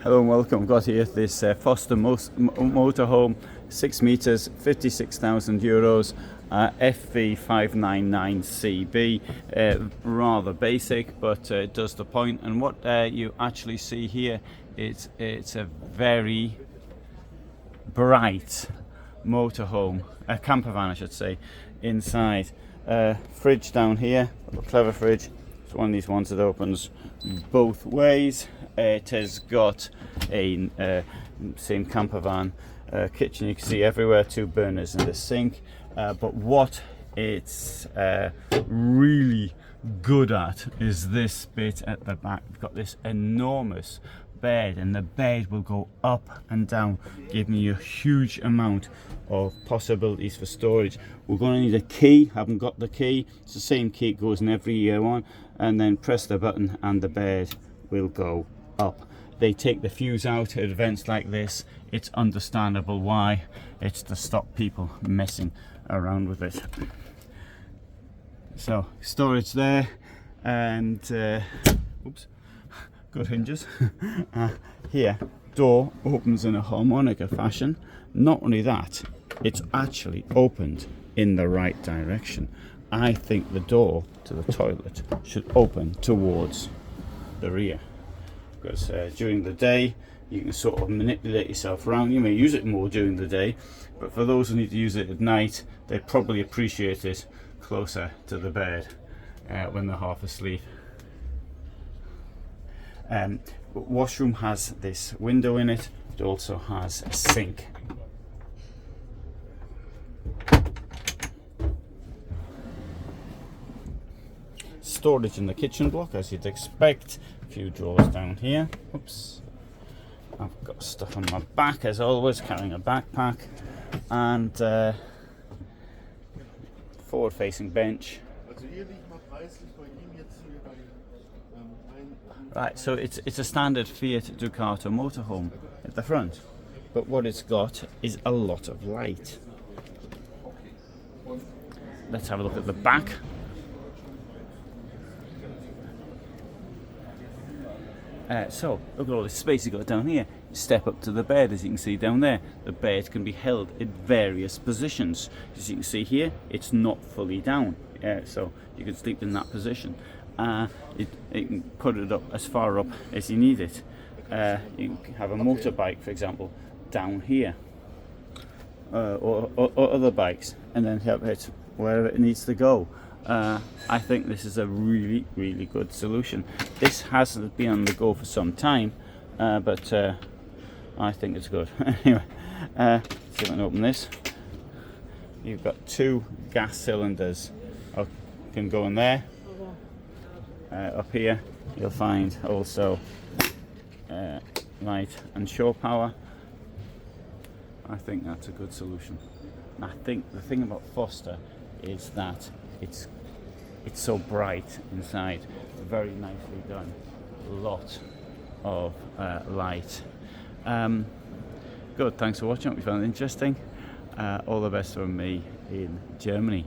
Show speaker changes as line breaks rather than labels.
Hello and welcome. Got here this Forster motorhome, 6 meters, 56,000 euros, FV599 CV. Rather basic, but it does the point. And what you actually see here, it's a very bright motorhome, a campervan I should say, inside. Fridge down here, a clever fridge. It's one of these ones that opens both ways. It has got a same campervan kitchen. You can see everywhere, 2 burners in the sink. But what it's really good at is this bit at the back. We've got this enormous bed, and the bed will go up and down, giving you a huge amount of possibilities for storage. We're going to need a key. Haven't got the key. It's the same key, it goes in every one, and then press the button and the bed will go up. They take the fuse out at events like this. It's understandable why. It's to stop people messing around with it. So storage there, and oops, good hinges. Here, door opens in a harmonica fashion. Not only that, it's actually opened in the right direction. I think the door to the toilet should open towards the rear, because during the day you can sort of manipulate yourself around. You may use it more during the day, but for those who need to use it at night, they probably appreciate it closer to the bed when they're half asleep. Washroom has this window in it. It also has a sink. Storage in the kitchen block, as you'd expect. A few drawers down here. Oops. I've got stuff on my back as always, carrying a backpack, and forward facing bench. Right, so it's a standard Fiat Ducato motorhome at the front, but what it's got is a lot of light. Let's have a look at the back. So look at all this space you've got down here. Step up to the bed, as you can see down there. The bed can be held in various positions. As you can see here, it's not fully down, so you can sleep in that position. You can put it up as far up as you need it. You can have a motorbike, for example, down here, or other bikes, and then help it wherever it needs to go. I think this is a really, really good solution. This hasn't been on the go for some time, but I think it's good. Anyway, see if I can open this. You've got 2 gas cylinders. Can go in there. Up here you'll find also light and shore power. I think that's a good solution. I think the thing about Forster is that it's so bright inside, very nicely done, a lot of light. Good, thanks for watching. Hope you found it interesting. All the best from me in Germany.